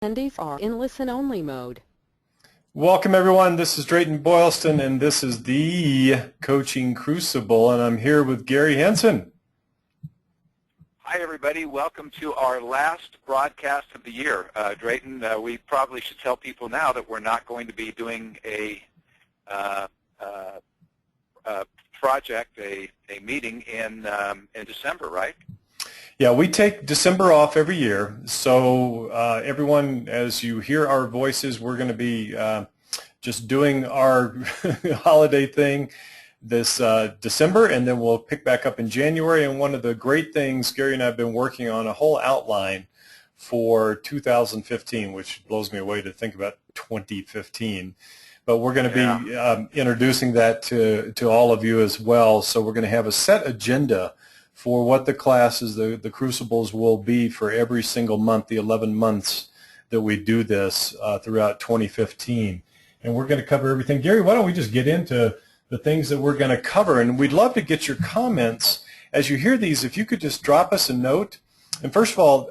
Attendees are in listen-only mode. Welcome everyone, this is Drayton Boylston and this is the Coaching Crucible and I'm here with Gary Henson. Hi everybody, welcome to our last broadcast of the year. Drayton, we probably should tell people now that we're not going to be doing a project, a meeting in December, right? Yeah, we take December off every year, so everyone, as you hear our voices, we're going to be just doing our holiday thing this December, and then we'll pick back up in January. And one of the great things, Gary and I have been working on a whole outline for 2015, which blows me away to think about 2015. But we're going to be introducing that to all of you as well. So we're going to have a set agenda for what the classes, the Crucibles will be for every single month, the 11 months that we do this throughout 2015. And we're going to cover everything. Gary, why don't we just get into the things that we're going to cover? And we'd love to get your comments. As you hear these, if you could just drop us a note. And first of all,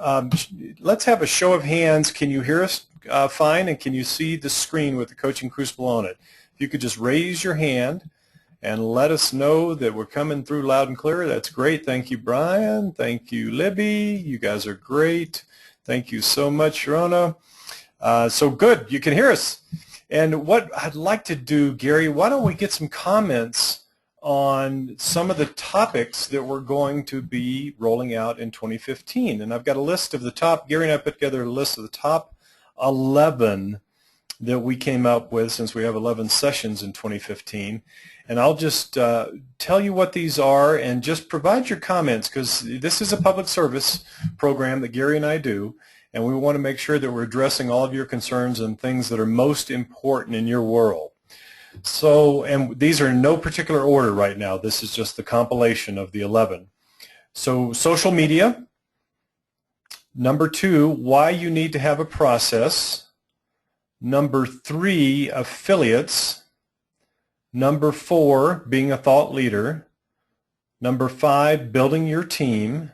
let's have a show of hands. Can you hear us fine? And can you see the screen with the Coaching Crucible on it? If you could just raise your hand and let us know that we're coming through loud and clear. That's great. Thank you, Brian. Thank you, Libby. You guys are great. Thank you so much, Sharona. So good. You can hear us. And what I'd like to do, Gary, why don't we get some comments on some of the topics that we're going to be rolling out in 2015. And I've got a list of the top, Gary and I put together a list of the top 11 that we came up with since we have 11 sessions in 2015. And I'll just tell you what these are and just provide your comments, because this is a public service program that Gary and I do, and we want to make sure that we're addressing all of your concerns and things that are most important in your world. So, and these are in no particular order right now. This is just the compilation of the 11. So, social media. Number 2, why you need to have a process. Number 3, affiliates. Number 4, being a thought leader. Number 5, building your team.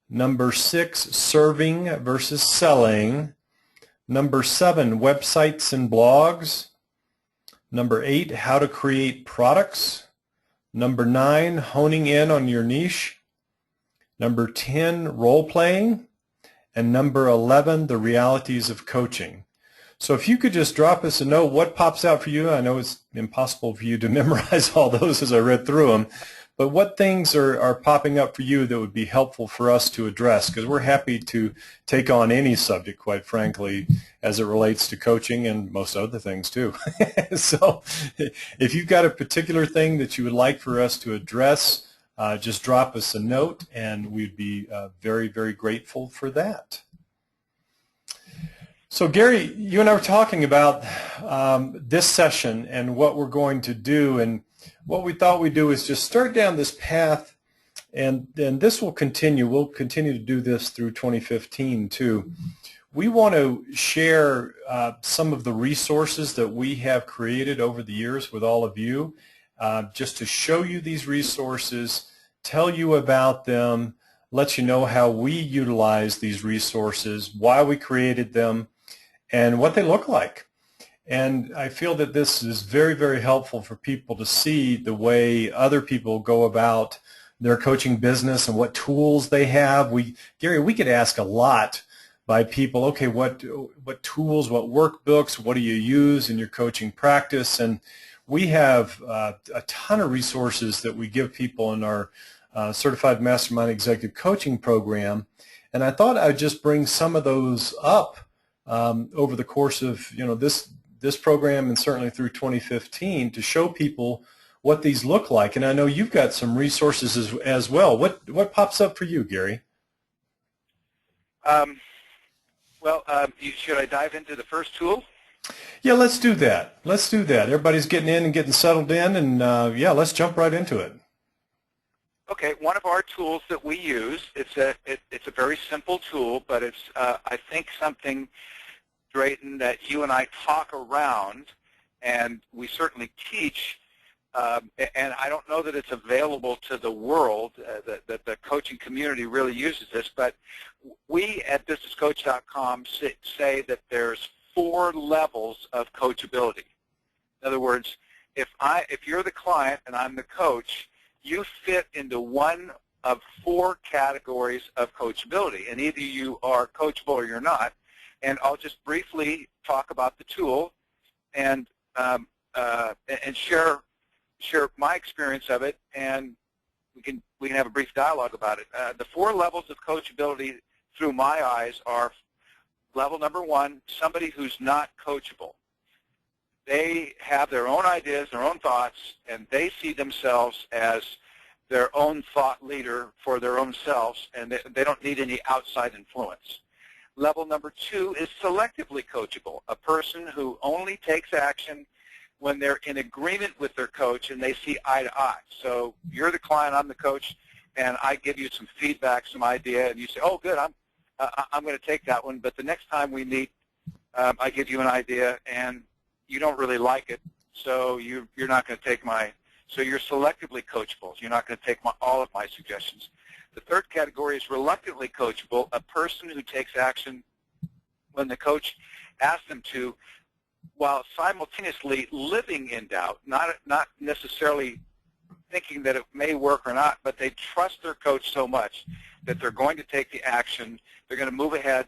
Number 6, serving versus selling. Number 7, websites and blogs. Number 8, how to create products. Number 9, honing in on your niche. Number 10, role-playing. And number 11, the realities of coaching. So if you could just drop us a note, what pops out for you? I know it's impossible for you to memorize all those as I read through them, but what things are popping up for you that would be helpful for us to address? Because we're happy to take on any subject, quite frankly, as it relates to coaching and most other things too. So if you've got a particular thing that you would like for us to address, just drop us a note and we'd be very, very grateful for that. So Gary, you and I were talking about this session and what we're going to do, and what we thought we'd do is just start down this path, and this will continue. We'll continue to do this through 2015 too. We want to share some of the resources that we have created over the years with all of you, just to show you these resources, tell you about them, let you know how we utilize these resources, why we created them, and what they look like. And I feel that this is very, very helpful for people to see the way other people go about their coaching business and what tools they have. Gary, we get asked a lot by people, okay, what tools, what workbooks, what do you use in your coaching practice? And we have a ton of resources that we give people in our Certified Mastermind Executive Coaching Program. And I thought I'd just bring some of those up over the course of this program and certainly through 2015 to show people what these look like. And I know you've got some resources as well. What pops up for you, Gary? Should I dive into the first tool? Yeah, let's do that. Let's do that. Everybody's getting in and getting settled in, and yeah, let's jump right into it. Okay, one of our tools that we use, it's a very simple tool, but it's I think something, Drayton, that you and I talk around, and we certainly teach and I don't know that it's available to the world, that the coaching community really uses this, but we at businesscoach.com say that there's 4 levels of coachability. In other words, if you're the client and I'm the coach, you fit into one of 4 categories of coachability, and either you are coachable or you're not. And I'll just briefly talk about the tool and share my experience of it, and we can have a brief dialogue about it. The 4 levels of coachability through my eyes are: level number 1, somebody who's not coachable. They have their own ideas, their own thoughts, and they see themselves as their own thought leader for their own selves, and they don't need any outside influence. Level number 2 is selectively coachable, a person who only takes action when they're in agreement with their coach and they see eye to eye. So you're the client, I'm the coach, and I give you some feedback, some idea, and you say, oh, good, I'm going to take that one, but the next time we meet, I give you an idea, and you don't really like it, so you're not going to take so you're selectively coachable. You're not going to take all of my suggestions. The third category is reluctantly coachable, a person who takes action when the coach asks them to, while simultaneously living in doubt, not necessarily thinking that it may work or not, but they trust their coach so much that they're going to take the action, they're going to move ahead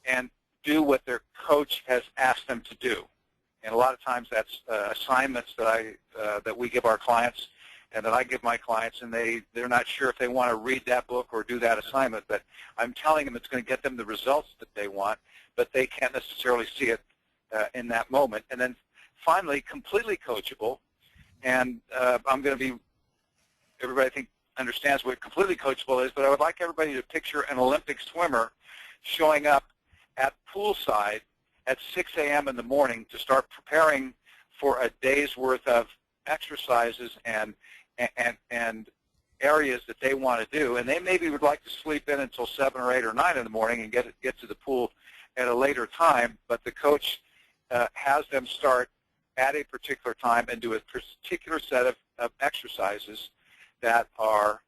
and do what their coach has asked them to do. And a lot of times that's assignments that we give our clients and that I give my clients, and they're not sure if they want to read that book or do that assignment, but I'm telling them it's going to get them the results that they want, but they can't necessarily see it in that moment. And then finally, completely coachable, and I'm going to be, everybody I think understands what completely coachable is, but I would like everybody to picture an Olympic swimmer showing up at poolside at 6 a.m. in the morning to start preparing for a day's worth of exercises and areas that they want to do, and they maybe would like to sleep in until 7 or 8 or 9 in the morning and get to the pool at a later time, but the coach has them start at a particular time and do a particular set of exercises that are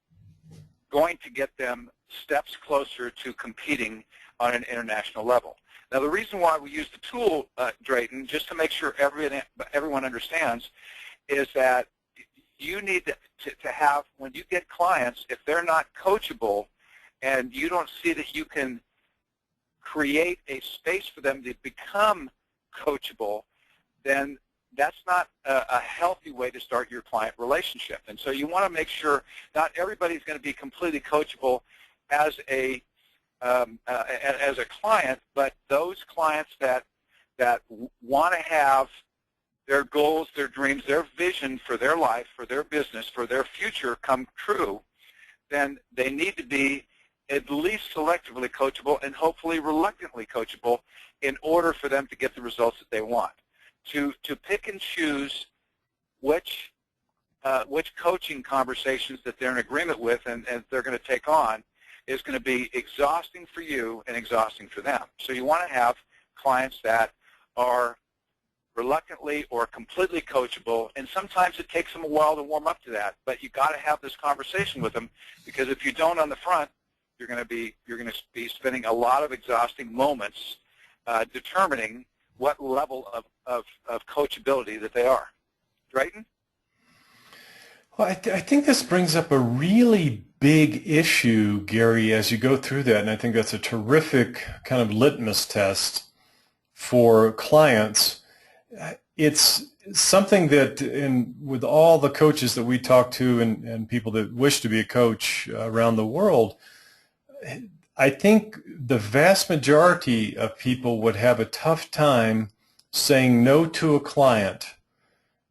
going to get them steps closer to competing on an international level. Now, the reason why we use the tool, Drayton, just to make sure everyone understands, is that you need to have, when you get clients, if they're not coachable and you don't see that you can create a space for them to become coachable, then that's not a healthy way to start your client relationship. And so you want to make sure not everybody's going to be completely coachable as a client, but those clients that want to have their goals, their dreams, their vision for their life, for their business, for their future come true, then they need to be at least selectively coachable and hopefully reluctantly coachable in order for them to get the results that they want. To pick and choose which coaching conversations that they're in agreement with and they're going to take on is going to be exhausting for you and exhausting for them. So you want to have clients that are reluctantly or completely coachable, and sometimes it takes them a while to warm up to that, but you got to have this conversation with them, because if you don't on the front, you're going to be spending a lot of exhausting moments determining what level of coachability that they are. Drayton? Well, I think this brings up a really big issue, Gary, as you go through that, and I think that's a terrific kind of litmus test for clients. It's something that, with all the coaches that we talk to and people that wish to be a coach around the world, I think the vast majority of people would have a tough time saying no to a client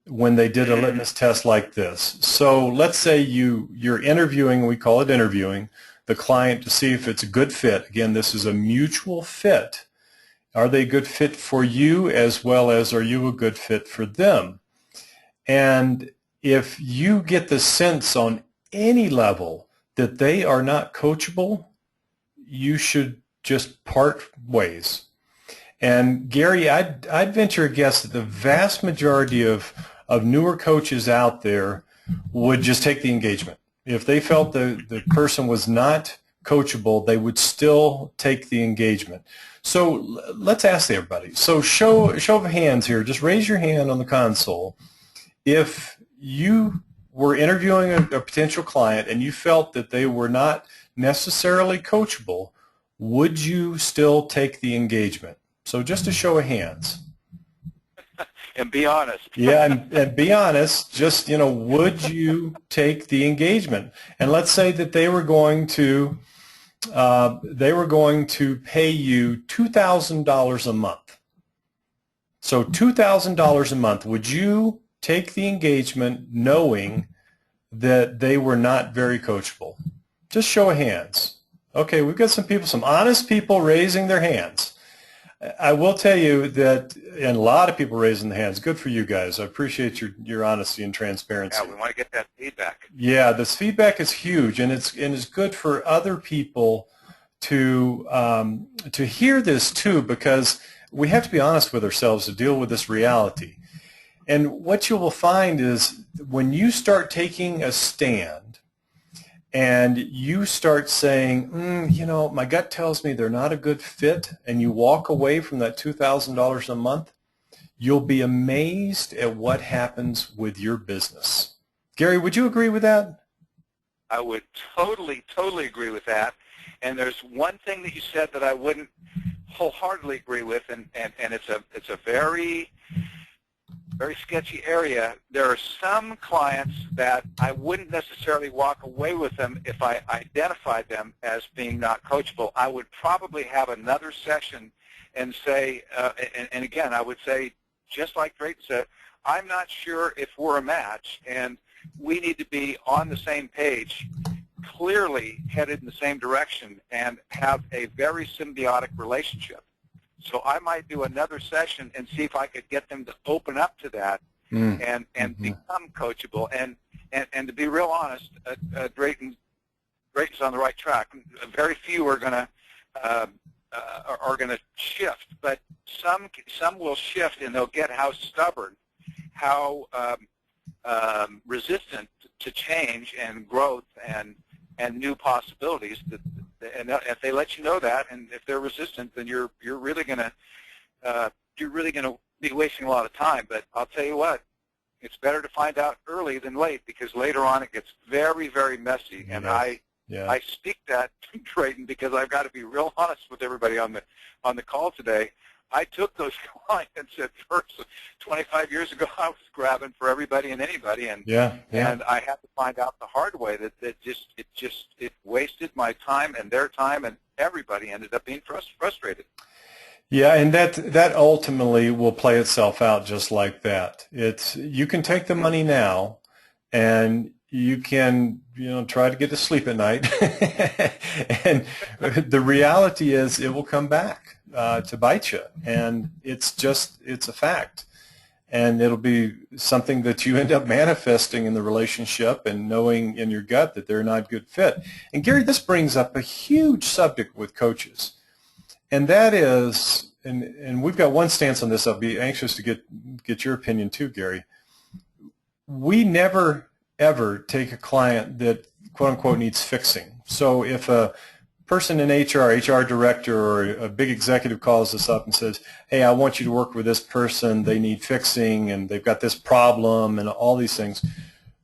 when they did a litmus test like this. So let's say you're interviewing, we call it interviewing, the client to see if it's a good fit. Again, this is a mutual fit. Are they a good fit for you, as well as are you a good fit for them? And if you get the sense on any level that they are not coachable, you should just part ways. And Gary, I'd venture a guess that the vast majority of of newer coaches out there would just take the engagement. If they felt the person was not coachable, they would still take the engagement. So let's ask everybody. So show of hands here. Just raise your hand on the console. If you were interviewing a potential client and you felt that they were not necessarily coachable, would you still take the engagement? So just a show of hands. And be honest. Yeah, and be honest. Just, would you take the engagement? And let's say that they were going to pay you $2,000 a month. So $2,000 a month. Would you take the engagement knowing that they were not very coachable? Just show of hands. Okay, we've got some honest people raising their hands. I will tell you that, and a lot of people raising their hands. Good for you guys. I appreciate your honesty and transparency. Yeah, we want to get that feedback. Yeah, this feedback is huge, and it's good for other people to hear this too, because we have to be honest with ourselves to deal with this reality. And what you will find is when you start taking a stand and you start saying, my gut tells me they're not a good fit, and you walk away from that $2,000 a month, you'll be amazed at what happens with your business. Gary, would you agree with that? I would totally agree with that. And there's one thing that you said that I wouldn't wholeheartedly agree with, and it's a very sketchy area. There are some clients that I wouldn't necessarily walk away with them if I identified them as being not coachable. I would probably have another session and say, and again, I would say, just like Drayton said, I'm not sure if we're a match, and we need to be on the same page, clearly headed in the same direction, and have a very symbiotic relationship. So I might do another session and see if I could get them to open up to that and become coachable. And to be real honest, Drayton's on the right track. Very few are going to shift, but some will shift, and they'll get how stubborn, how resistant to change and growth and new possibilities. And if they let you know that, and if they're resistant, then you're really going to be wasting a lot of time. But I'll tell you what, it's better to find out early than late, because later on it gets very, very messy. And I speak that, Drayton, because I've got to be real honest with everybody on the call today. I took those clients at first. 25 years ago, I was grabbing for everybody and anybody, and I had to find out the hard way that it wasted my time and their time, and everybody ended up being frustrated. Yeah, and that ultimately will play itself out just like that. You can take the money now, and you can try to get to sleep at night, and the reality is it will come back to bite you, and it's a fact, and it'll be something that you end up manifesting in the relationship and knowing in your gut that they're not a good fit. And Gary, this brings up a huge subject with coaches, and that is, and we've got one stance on this. I'll be anxious to get your opinion too, Gary. We never ever take a client that quote unquote needs fixing. So if a person in HR director, or a big executive calls us up and says, hey, I want you to work with this person, they need fixing, and they've got this problem, and all these things,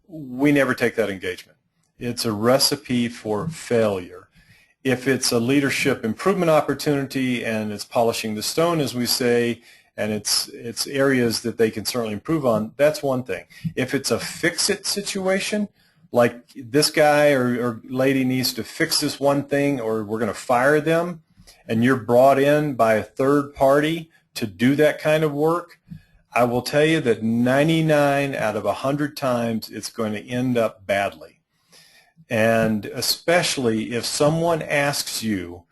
we never take that engagement. It's a recipe for failure. If it's a leadership improvement opportunity and it's polishing the stone, as we say, and it's areas that they can certainly improve on, that's one thing. If it's a fix-it situation, like this guy or lady needs to fix this one thing, or we're going to fire them, and you're brought in by a third party to do that kind of work, I will tell you that 99 out of 100 times it's going to end up badly. And especially if someone asks you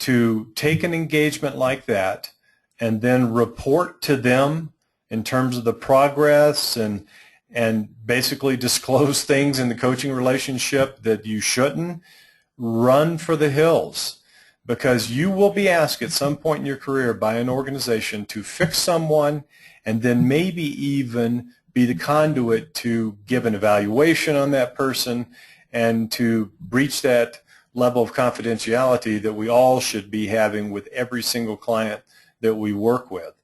to take an engagement like that and then report to them in terms of the progress and basically disclose things in the coaching relationship that you shouldn't, run for the hills, because you will be asked at some point in your career by an organization to fix someone and then maybe even be the conduit to give an evaluation on that person and to breach that level of confidentiality that we all should be having with every single client that we work with.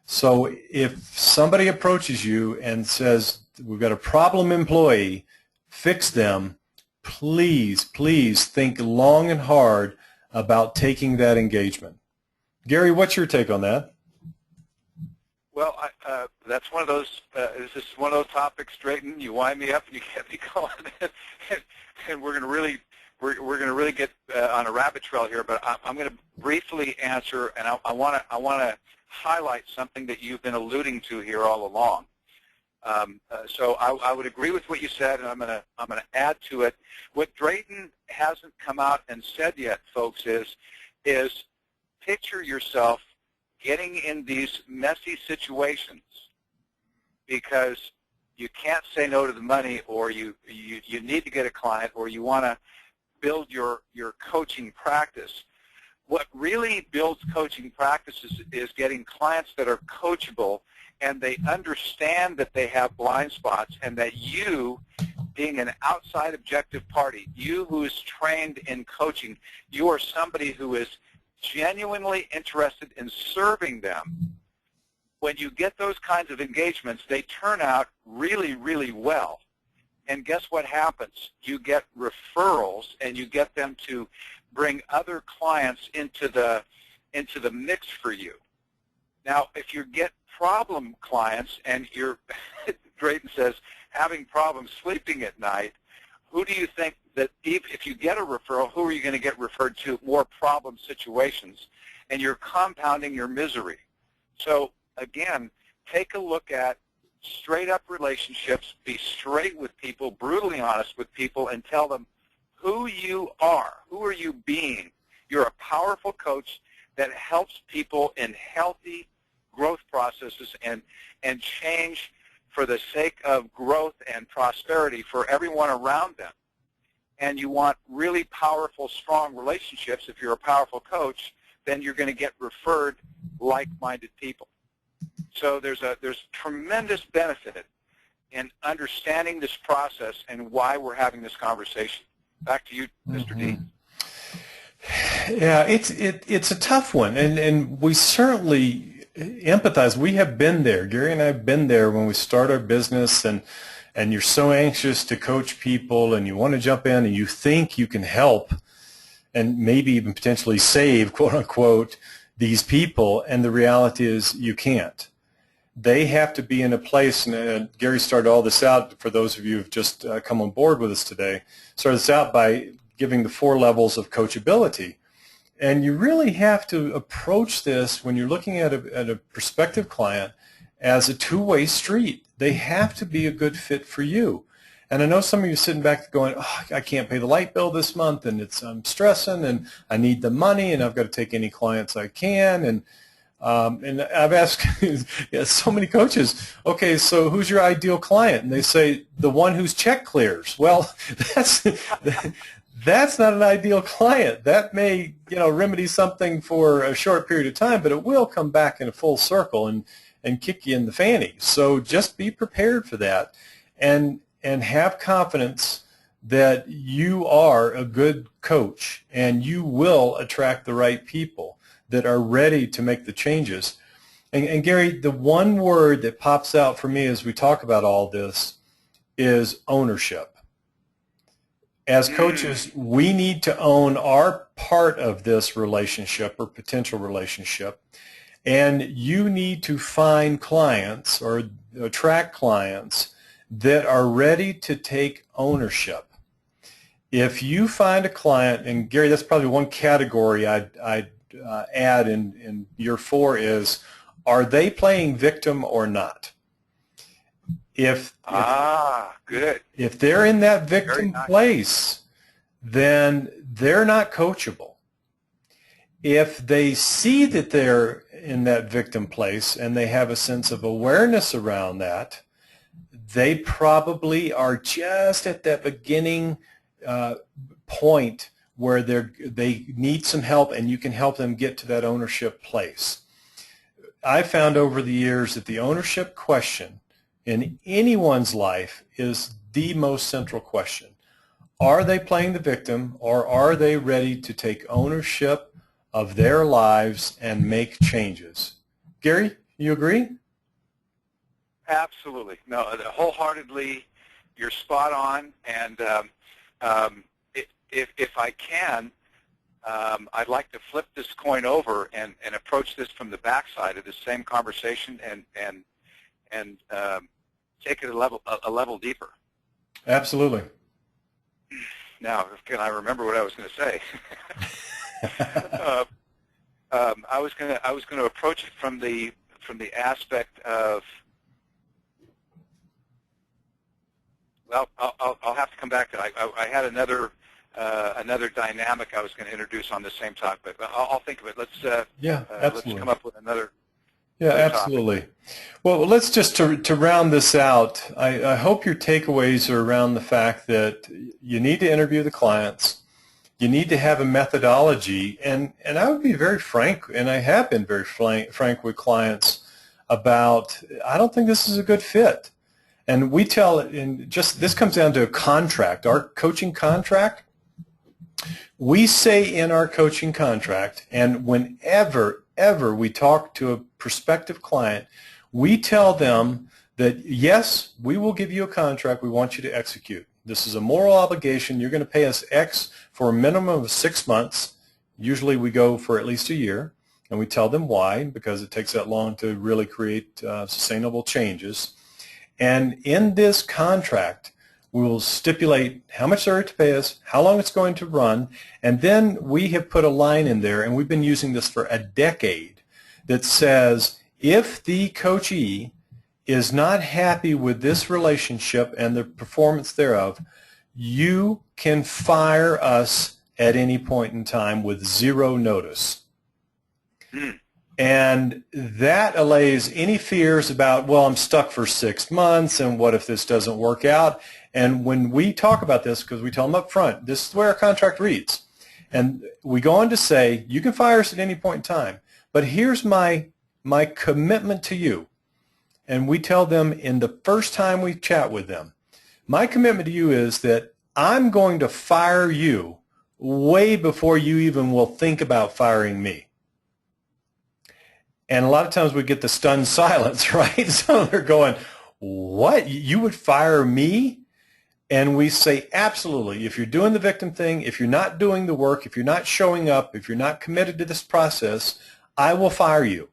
So if somebody approaches you and says, we've got a problem employee, fix them, please, please think long and hard about taking that engagement. Gary, what's your take on that? Well, that's one of those. This is one of those topics, Drayton. You wind me up and you get me going, and we're going to really get on a rabbit trail here. But I'm going to briefly answer, and I want to highlight something that you've been alluding to here all along. So I would agree with what you said, and I'm going to add to it. What Drayton hasn't come out and said yet, folks, is picture yourself getting in these messy situations because you can't say no to the money, or you need to get a client, or you want to build your coaching practice. What really builds coaching practices is getting clients that are coachable, and they understand that they have blind spots, and that you, being an outside objective party, you who is trained in coaching, you are somebody who is genuinely interested in serving them. When you get those kinds of engagements, they turn out really, really well. And guess what happens? You get referrals, and you get them to bring other clients into the mix for you. Now, if you get problem clients and you're, Drayton says, having problems sleeping at night, who do you think that if you get a referral, who are you going to get referred to? More problem situations, and you're compounding your misery. So again, take a look at straight up relationships, be straight with people, brutally honest with people, and tell them who you are. Who are you being? You're a powerful coach that helps people in healthy growth processes and change for the sake of growth and prosperity for everyone around them. And you want really powerful, strong relationships. If you're a powerful coach, then you're going to get referred like-minded people. So there's tremendous benefit in understanding this process and why we're having this conversation. Back to you, Mr. D. Yeah, it's a tough one, and we certainly empathize. We have been there. Gary and I have been there when we start our business, and you're so anxious to coach people, and you want to jump in, and you think you can help and maybe even potentially save, quote unquote, these people, and the reality is you can't. They have to be in a place, and Gary started all this out for those of you who have just come on board with us today, started this out by giving the 4 levels of coachability. And you really have to approach this when you're looking at a prospective client as a two-way street. They have to be a good fit for you. And I know some of you are sitting back going, oh, I can't pay the light bill this month, and I'm stressing, and I need the money, and I've got to take any clients I can. And I've asked so many coaches, okay, so who's your ideal client? And they say, the one whose check clears. Well, that's not an ideal client. That may, remedy something for a short period of time, but it will come back in a full circle and kick you in the fanny. So just be prepared for that, and have confidence that you are a good coach, and you will attract the right people that are ready to make the changes. And Gary, the one word that pops out for me as we talk about all this is ownership. As coaches, we need to own our part of this relationship or potential relationship, and you need to find clients or attract clients that are ready to take ownership. If you find a client, and Gary, that's probably one category I'd add in year 4 is, are they playing victim or not? Good. If they're in that victim place, then they're not coachable. If they see that they're in that victim place and they have a sense of awareness around that, they probably are just at that beginning point where they need some help, and you can help them get to that ownership place. I found over the years that the ownership question in anyone's life is the most central question. Are they playing the victim, or are they ready to take ownership of their lives and make changes? Gary, you agree? Absolutely. No, wholeheartedly, you're spot on. And if I can, I'd like to flip this coin over and approach this from the backside of the same conversation and take it a level deeper. Absolutely. Now, can I remember what I was going to say? I was going to approach it from the aspect of, well, I'll have to come back to it. I had another dynamic I was going to introduce on the same topic, but I'll think of it. Let's come up with another. Yeah, absolutely. Topic. Well, let's just to round this out. I hope your takeaways are around the fact that you need to interview the clients. You need to have a methodology, and I would be very frank, and I have been very frank with clients about, I don't think this is a good fit. And we tell, and just this comes down to a contract, our coaching contract. We say in our coaching contract, and whenever we talk to a prospective client, we tell them that, yes, we will give you a contract we want you to execute. This is a moral obligation. You're going to pay us X for a minimum of 6 months. Usually we go for at least a year, and we tell them why, because it takes that long to really create sustainable changes. And in this contract, we will stipulate how much they're to pay us, how long it's going to run, and then we have put a line in there, and we've been using this for a decade, that says if the coachee is not happy with this relationship and the performance thereof, you can fire us at any point in time with 0 notice. And that allays any fears about, well, I'm stuck for 6 months, and what if this doesn't work out? And when we talk about this, because we tell them up front, this is where our contract reads. And we go on to say, you can fire us at any point in time, but here's my commitment to you. And we tell them in the first time we chat with them, my commitment to you is that I'm going to fire you way before you even will think about firing me. And a lot of times we get the stunned silence, right? So they're going, what? You would fire me? And we say, absolutely. If you're doing the victim thing, if you're not doing the work, if you're not showing up, if you're not committed to this process, I will fire you.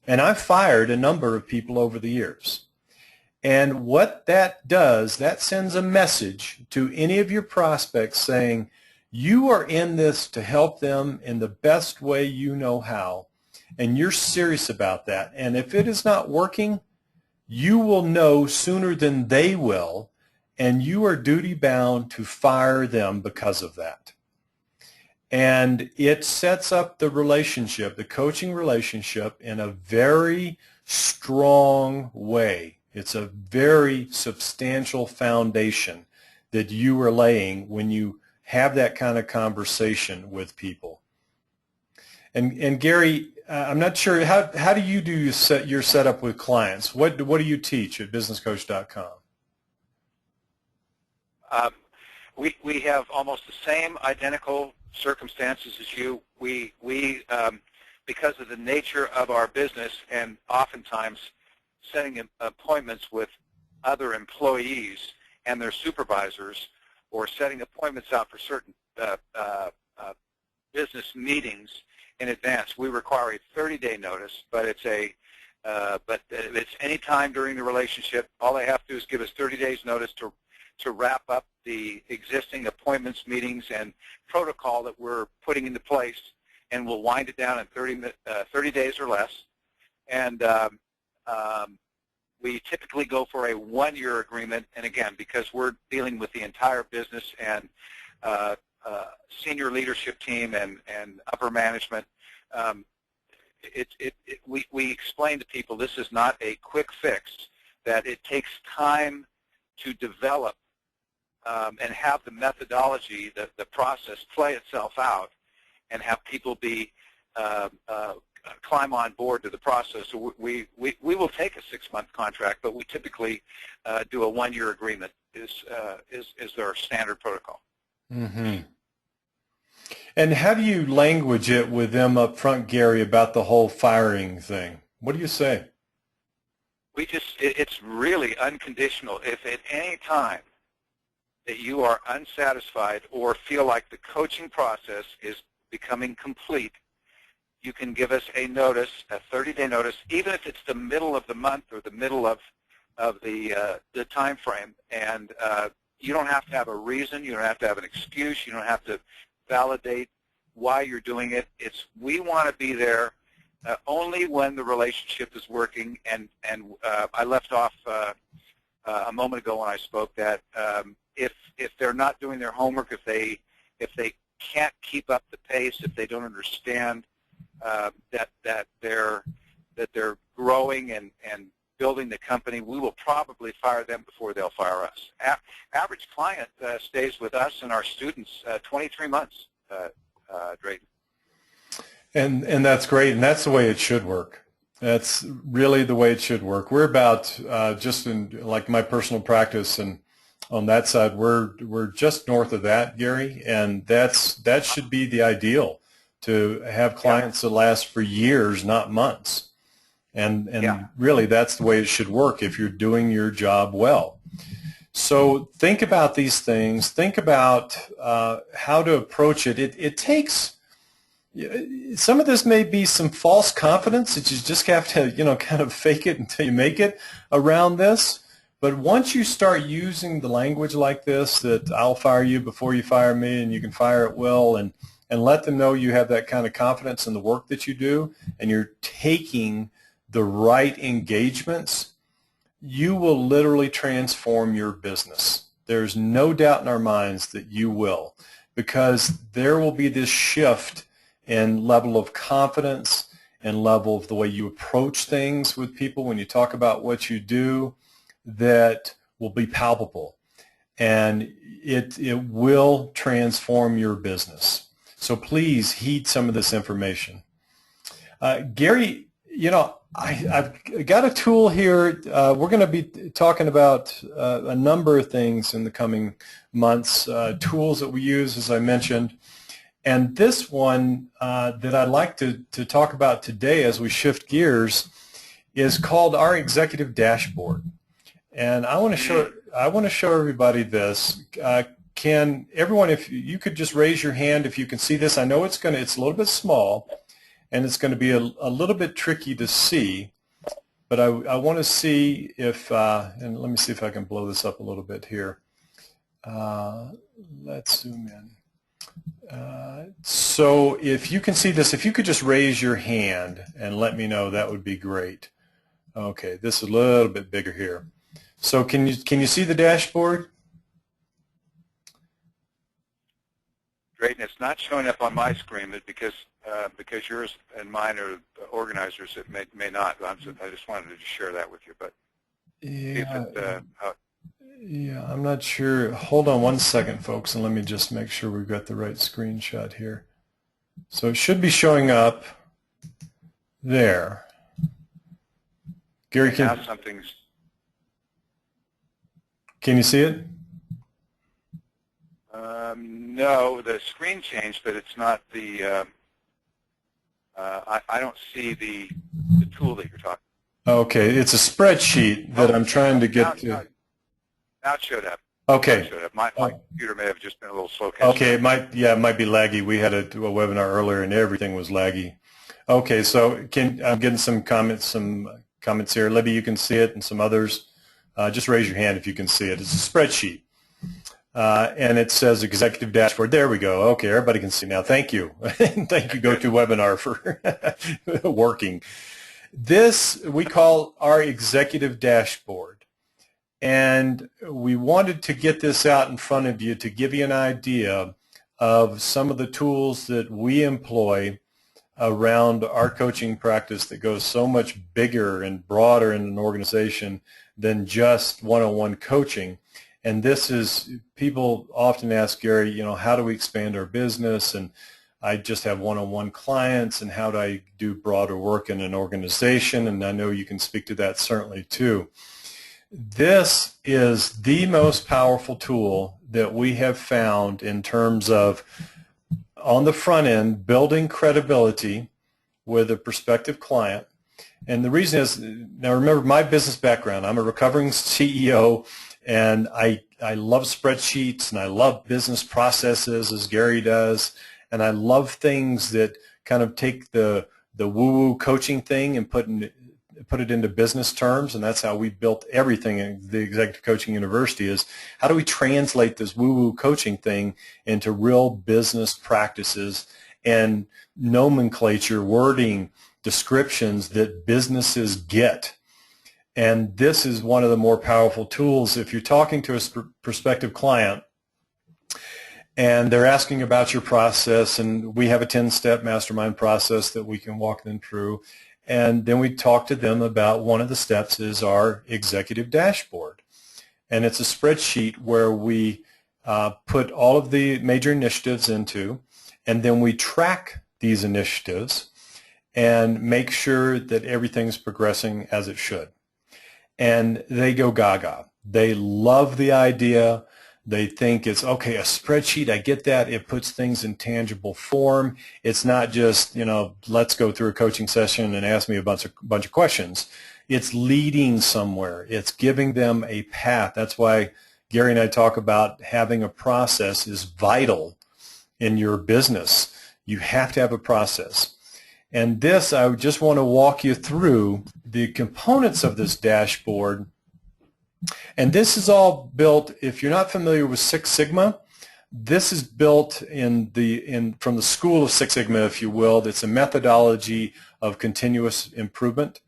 And I've fired a number of people over the years. And what that does, that sends a message to any of your prospects saying, you are in this to help them in the best way you know how. And you're serious about that. And if it is not working, you will know sooner than they will, and you are duty-bound to fire them because of that. And it sets up the relationship, the coaching relationship, in a very strong way. It's a very substantial foundation that you are laying when you have that kind of conversation with people. And Gary, I'm not sure, how do you do your setup with clients? What do you teach at businesscoach.com? We have almost the same identical circumstances as you. We because of the nature of our business, and oftentimes setting appointments with other employees and their supervisors, or setting appointments out for certain business meetings in advance, we require a 30-day notice, but it's any time during the relationship. All they have to do is give us 30 days notice to wrap up the existing appointments, meetings, and protocol that we're putting into place, and we'll wind it down in 30 days or less. And we typically go for a 1-year agreement, and again, because we're dealing with the entire business and senior leadership team and upper management, we explain to people this is not a quick fix, that it takes time to develop and have the methodology, the process play itself out, and have people be climb on board to the process. So we will take a 6-month contract, but we typically do a 1-year agreement. Is our standard protocol. Mm-hmm. And how do you language it with them up front, Gary, about the whole firing thing? What do you say? It's really unconditional. If at any time that you are unsatisfied or feel like the coaching process is becoming complete, you can give us a notice, a 30-day notice, even if it's the middle of the month or the middle of the time frame. And you don't have to have a reason. You don't have to have an excuse. You don't have to validate why you're doing it. We want to be there only when the relationship is working. And I left off a moment ago when I spoke that if they're not doing their homework, if they can't keep up the pace, if they don't understand that they're growing and building the company, we will probably fire them before they'll fire us. Average client stays with us and our students 23 months, Drayton. And that's great, and that's the way it should work. That's really the way it should work. We're about just in like my personal practice, and on that side, we're just north of that, Gary, and that should be the ideal, to have clients that last for years, not months. And really, that's the way it should work if you're doing your job well. So think about these things. Think about how to approach it. It takes, some of this may be some false confidence that you just have to, kind of fake it until you make it around this. But once you start using the language like this, that I'll fire you before you fire me, and you can fire at will, and let them know you have that kind of confidence in the work that you do, and you're taking the right engagements, you will literally transform your business. There's no doubt in our minds that you will, because there will be this shift in level of confidence and level of the way you approach things with people when you talk about what you do that will be palpable, and it will transform your business. So please heed some of this information. Gary, I've got a tool here. We're going to be talking about a number of things in the coming months, tools that we use, as I mentioned. And this one that I'd like to talk about today as we shift gears is called our Executive Dashboard. And I want to show everybody this. Can everyone, if you could just raise your hand if you can see this. I know it's a little bit small, and it's going to be a little bit tricky to see, but I want to see if, and let me see if I can blow this up a little bit here. Let's zoom in. So if you can see this, if you could just raise your hand and let me know, that would be great. Okay, this is a little bit bigger here. So can you see the dashboard? Great, and it's not showing up on my screen because yours and mine are organizers that may not. I just wanted to share that with you. But yeah, I'm not sure. Hold on one second, folks, and let me just make sure we've got the right screenshot here. So it should be showing up there. Gary, can you see it? No, the screen changed, but it's not the. I don't see the tool that you're talking about. Okay, it's a spreadsheet that I'm trying to get to. Now it showed up. Okay. It showed up. My computer may have just been a little slow catching. Okay, it might be laggy. We had a webinar earlier and everything was laggy. Okay, so I'm getting some comments here. Libby, you can see it, and some others. Just raise your hand if you can see it. It's a spreadsheet. And it says Executive Dashboard. There we go. Okay, everybody can see now. Thank you. Thank you, GoToWebinar, for working. This we call our Executive Dashboard. And we wanted to get this out in front of you to give you an idea of some of the tools that we employ around our coaching practice that goes so much bigger and broader in an organization than just one-on-one coaching. And this is, people often ask Gary, how do we expand our business? And I just have one-on-one clients, and how do I do broader work in an organization? And I know you can speak to that certainly too. This is the most powerful tool that we have found in terms of, on the front end, building credibility with a prospective client. And the reason is, now remember my business background. I'm a recovering CEO, and I love spreadsheets, and I love business processes, as Gary does, and I love things that kind of take the woo-woo coaching thing and put it into business terms, and that's how we built everything in the Executive Coaching University, is how do we translate this woo-woo coaching thing into real business practices and nomenclature, wording, descriptions that businesses get. And this is one of the more powerful tools. If you're talking to a prospective client and they're asking about your process, and we have a 10-step mastermind process that we can walk them through, and then we talk to them about one of the steps is our executive dashboard. And it's a spreadsheet where we put all of the major initiatives into, and then we track these initiatives and make sure that everything's progressing as it should. And they go gaga. They love the idea. They think it's, okay, a spreadsheet, I get that. It puts things in tangible form. It's not just, let's go through a coaching session and ask me a bunch of questions. It's leading somewhere. It's giving them a path. That's why Gary and I talk about having a process is vital in your business. You have to have a process. And this, I just want to walk you through the components of this dashboard. And this is all built, if you're not familiar with Six Sigma, this is built from the school of Six Sigma, if you will. It's a methodology of continuous improvement.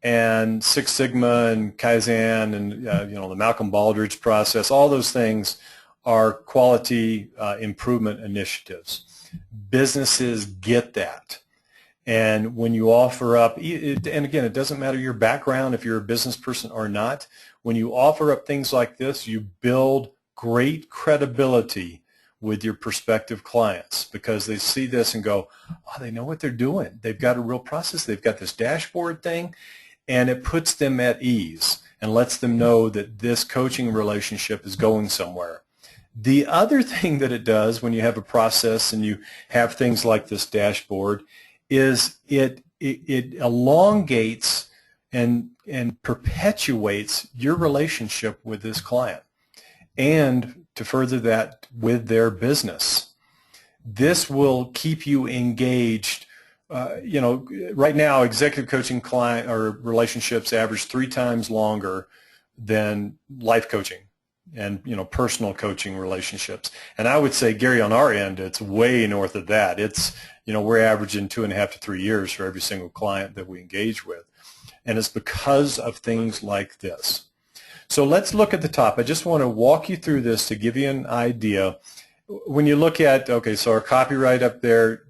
And Six Sigma and Kaizen and the Malcolm Baldrige process, all those things are quality improvement initiatives. Businesses get that. And when you offer up, and again, it doesn't matter your background, if you're a business person or not, when you offer up things like this, you build great credibility with your prospective clients, because they see this and go, oh, they know what they're doing. They've got a real process. They've got this dashboard thing, and it puts them at ease and lets them know that this coaching relationship is going somewhere. The other thing that it does when you have a process and you have things like this dashboard is it elongates and perpetuates your relationship with this client, and to further that with their business. This will keep you engaged. Right now, executive coaching client or relationships average 3 times longer than life coaching and personal coaching relationships. And I would say, Gary, on our end, it's way north of that. It's we're averaging 2.5 to 3 years for every single client that we engage with. And it's because of things like this. So let's look at the top. I just want to walk you through this to give you an idea. When you look at, okay, so our copyright up there,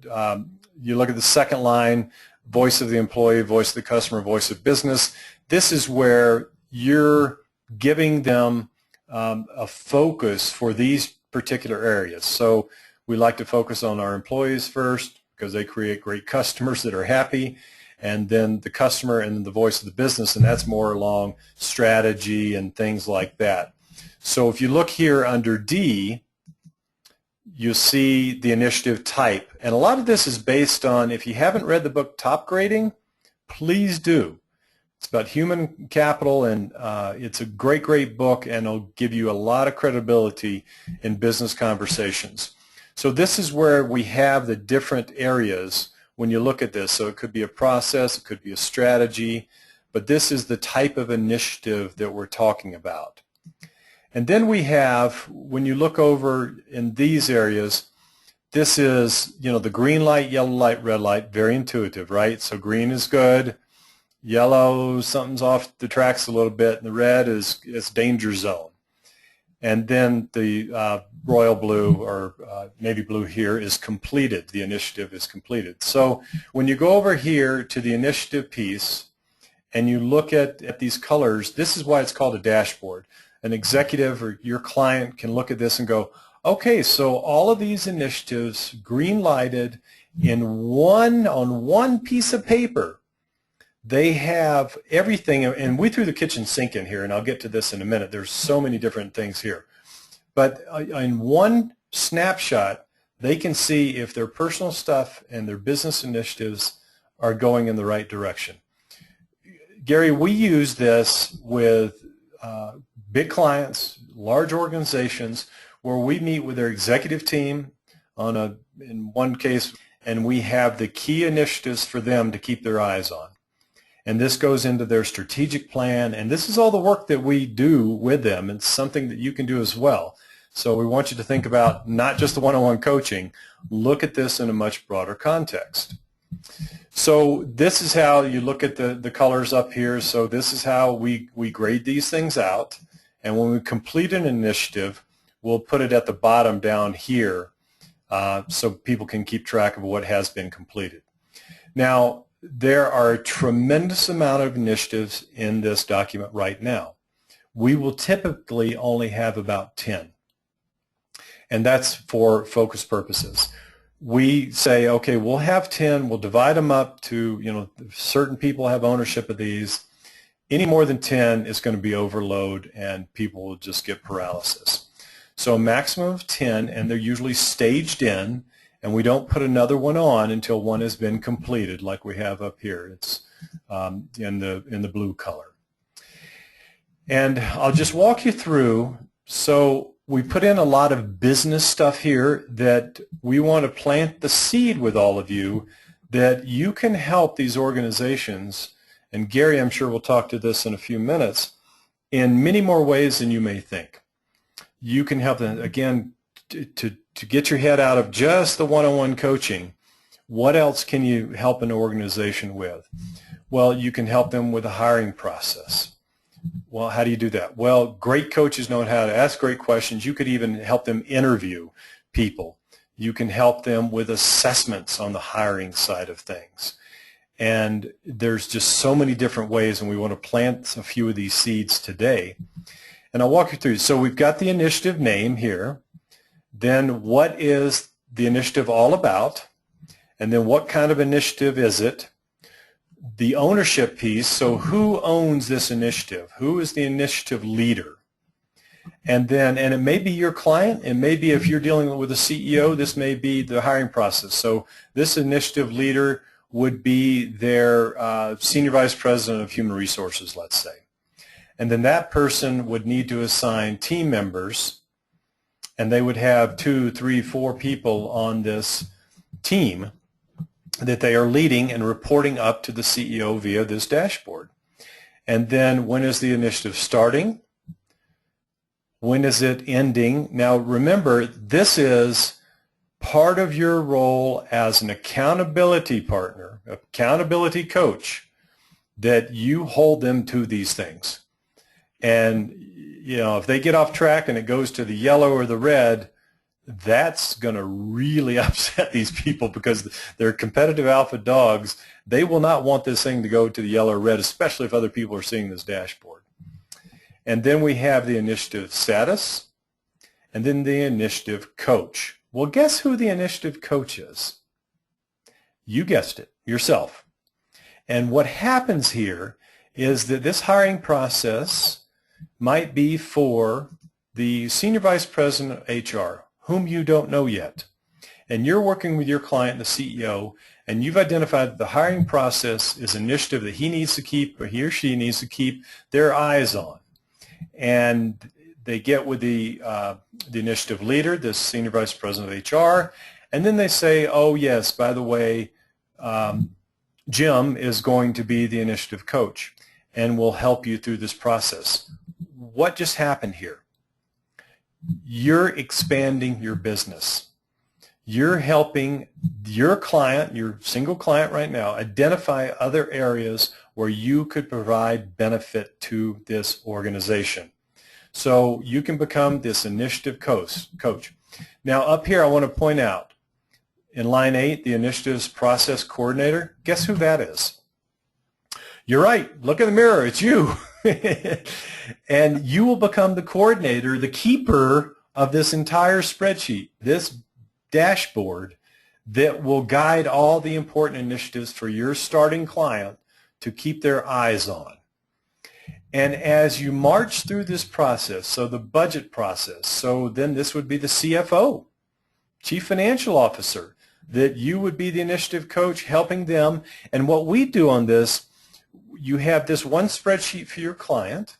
you look at the second line, voice of the employee, voice of the customer, voice of business. This is where you're giving them a focus for these particular areas. So we like to focus on our employees first, because they create great customers that are happy, and then the customer, and then the voice of the business, and that's more along strategy and things like that. So if you look here under D, you see the initiative type. And a lot of this is based on, if you haven't read the book Top Grading, please do. It's about human capital, and it's a great, great book, and it'll give you a lot of credibility in business conversations. So this is where we have the different areas when you look at this. So it could be a process, it could be a strategy, but this is the type of initiative that we're talking about. And then we have, when you look over in these areas, this is, the green light, yellow light, red light, very intuitive, right? So green is good, yellow, something's off the tracks a little bit, and the red is danger zone. And then the royal blue or navy blue here is completed. The initiative is completed. So when you go over here to the initiative piece and you look at these colors, this is why it's called a dashboard. An executive or your client can look at this and go, Okay, so all of these initiatives green lighted on one piece of paper. They have everything, and we threw the kitchen sink in here, and I'll get to this in a minute. There's so many different things here. But in one snapshot, they can see if their personal stuff and their business initiatives are going in the right direction. Gary, we use this with big clients, large organizations, where we meet with their executive team in one case, and we have the key initiatives for them to keep their eyes on. And this goes into their strategic plan, and this is all the work that we do with them. It's something that you can do as well. So we want you to think about not just the one-on-one coaching, look at this in a much broader context. So this is how you look at the colors up here. So this is how we grade these things out. And when we complete an initiative, we'll put it at the bottom down here so people can keep track of what has been completed. Now, there are a tremendous amount of initiatives in this document right now. We will typically only have about 10. And that's for focus purposes. We say, okay, we'll have 10, we'll divide them up to, certain people have ownership of these. Any more than 10 is going to be overload and people will just get paralysis. So a maximum of 10, and they're usually staged in, and we don't put another one on until one has been completed, like we have up here. It's in the blue color. And I'll just walk you through. So we put in a lot of business stuff here that we want to plant the seed with all of you that you can help these organizations, and Gary, I'm sure we'll talk to this in a few minutes, in many more ways than you may think. You can help them, again, to get your head out of just the one-on-one coaching. What else can you help an organization with? Well, you can help them with the hiring process. Well, how do you do that? Well, great coaches know how to ask great questions. You could even help them interview people. You can help them with assessments on the hiring side of things. And there's just so many different ways, and we want to plant a few of these seeds today. And I'll walk you through. So we've got the initiative name here. Then what is the initiative all about? And then what kind of initiative is it? The ownership piece, so who owns this initiative? Who is the initiative leader? And it may be your client, and maybe if you're dealing with a CEO, this may be the hiring process. So this initiative leader would be their senior vice president of human resources, let's say. And then that person would need to assign team members, and they would have 2, 3, 4 people on this team that they are leading and reporting up to the CEO via this dashboard. And then when is the initiative starting? When is it ending? Now remember, this is part of your role as an accountability partner, accountability coach, that you hold them to these things. And if they get off track and it goes to the yellow or the red, that's going to really upset these people because they're competitive alpha dogs. They will not want this thing to go to the yellow or red, especially if other people are seeing this dashboard. And then we have the initiative status, and then the initiative coach. Well, guess who the initiative coach is? You guessed it, yourself. And what happens here is that this hiring process might be for the senior vice president of HR, whom you don't know yet. And you're working with your client, the CEO, and you've identified that the hiring process is an initiative that he needs to keep, or he or she needs to keep their eyes on. And they get with the initiative leader, the senior vice president of HR, and then they say, oh yes, by the way, Jim is going to be the initiative coach and will help you through this process. What just happened here? You're expanding your business. You're helping your client, your single client right now, identify other areas where you could provide benefit to this organization. So you can become this initiative coach. Now up here I want to point out, in line 8, the initiatives process coordinator, guess who that is? You're right, look in the mirror, it's you. And you will become the coordinator, the keeper of this entire spreadsheet, this dashboard that will guide all the important initiatives for your starting client to keep their eyes on. And as you march through this process, so the budget process, so then this would be the CFO, Chief Financial Officer, that you would be the initiative coach helping them. And what we do on this, you have this one spreadsheet for your client,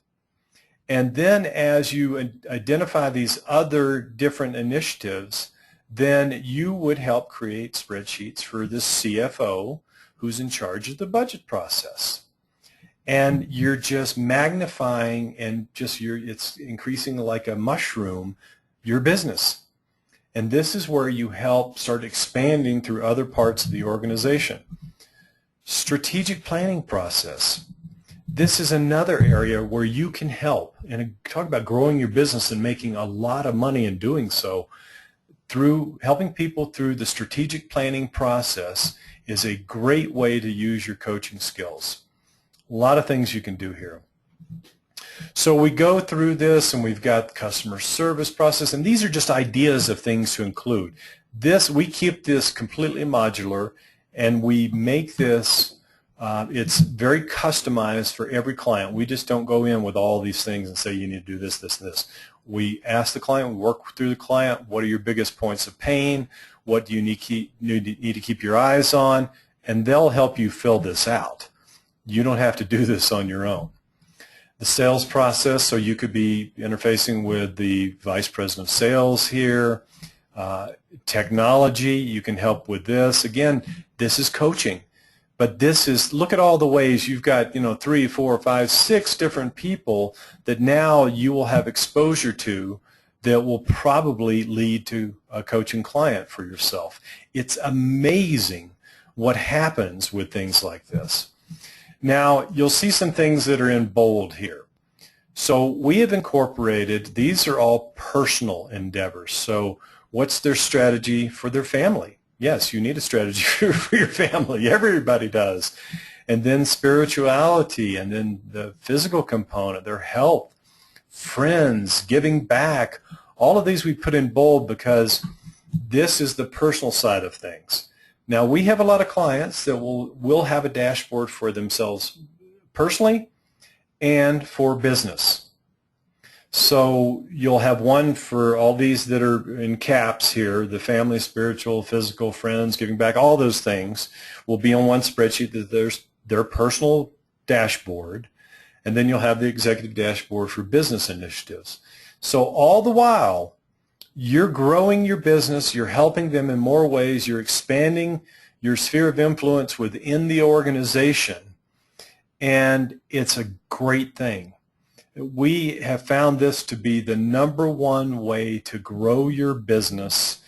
and then as you identify these other different initiatives, then you would help create spreadsheets for the CFO who's in charge of the budget process. And you're just magnifying and it's increasing like a mushroom your business. And this is where you help start expanding through other parts of the organization. Strategic planning process. This is another area where you can help. And talk about growing your business and making a lot of money in doing so. Through helping people through the strategic planning process is a great way to use your coaching skills. A lot of things you can do here. So we go through this, and we've got customer service process, and these are just ideas of things to include. We keep this completely modular, and we make this, it's very customized for every client. We just don't go in with all these things and say you need to do this, this, and this. We ask the client, we work through the client, what are your biggest points of pain, what do you need to keep your eyes on, and they'll help you fill this out. You don't have to do this on your own. The sales process, so you could be interfacing with the Vice President of Sales here. Technology, you can help with this. Again, this is coaching. But this is, look at all the ways you've got, 3, 4, 5, 6 different people that now you will have exposure to that will probably lead to a coaching client for yourself. It's amazing what happens with things like this. Now, you'll see some things that are in bold here. So we have incorporated, these are all personal endeavors. So what's their strategy for their family? Yes, you need a strategy for your family. Everybody does. And then spirituality, and then the physical component, their health, friends, giving back. All of these we put in bold because this is the personal side of things. Now, we have a lot of clients that will have a dashboard for themselves personally and for business. So you'll have one for all these that are in caps here, the family, spiritual, physical, friends, giving back, all those things will be on one spreadsheet. That there's their personal dashboard, and then you'll have the executive dashboard for business initiatives. So all the while, you're growing your business, you're helping them in more ways, you're expanding your sphere of influence within the organization, and it's a great thing. We have found this to be the #1 way to grow your business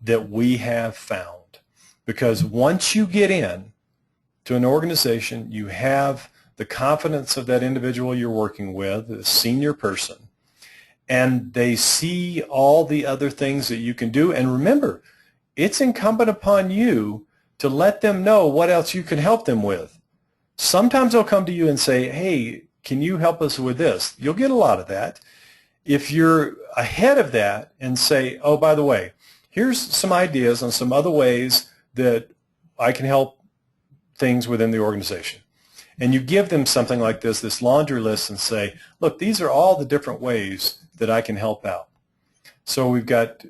that we have found, because once you get in to an organization, you have the confidence of that individual you're working with, a senior person, and they see all the other things that you can do. And remember, it's incumbent upon you to let them know what else you can help them with. Sometimes they'll come to you and say, hey, can you help us with this? You'll get a lot of that. If you're ahead of that and say, oh, by the way, here's some ideas on some other ways that I can help things within the organization. And you give them something like this laundry list, and say, look, these are all the different ways that I can help out. So we've got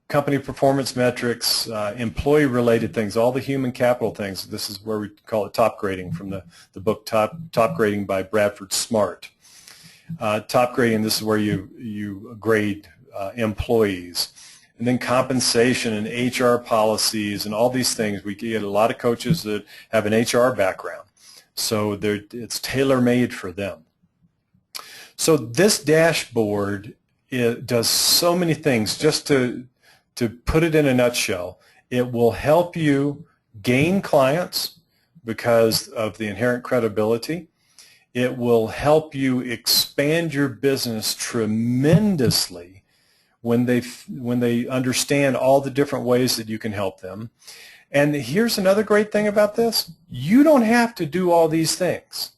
company performance metrics, employee-related things, all the human capital things. This is where we call it top grading, from the book Top Grading by Bradford Smart. Top grading, this is where you grade employees. And then compensation and HR policies and all these things. We get a lot of coaches that have an HR background, so it's tailor-made for them. So this dashboard, it does so many things. Just to put it in a nutshell, it will help you gain clients because of the inherent credibility. It will help you expand your business tremendously when they understand all the different ways that you can help them. And here's another great thing about this. You don't have to do all these things.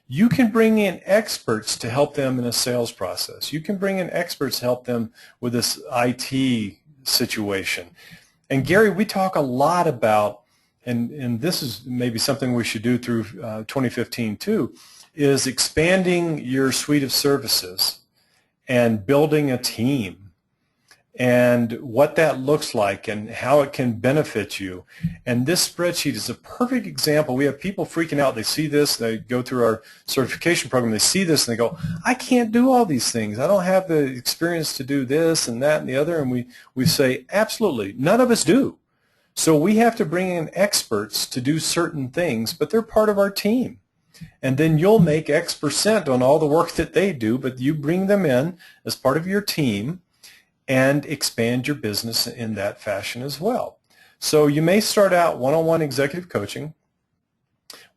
You can bring in experts to help them in a sales process. You can bring in experts to help them with this IT situation. And Gary, we talk a lot about, and this is maybe something we should do through 2015 too, is expanding your suite of services and building a team and what that looks like and how it can benefit you. And this spreadsheet is a perfect example. We have people freaking out. They see this, they go through our certification program, they see this and they go, I can't do all these things. I don't have the experience to do this and that and the other. And we say, absolutely, none of us do. So we have to bring in experts to do certain things, but they're part of our team. And then you'll make X% on all the work that they do, but you bring them in as part of your team and expand your business in that fashion as well. So you may start out one-on-one executive coaching.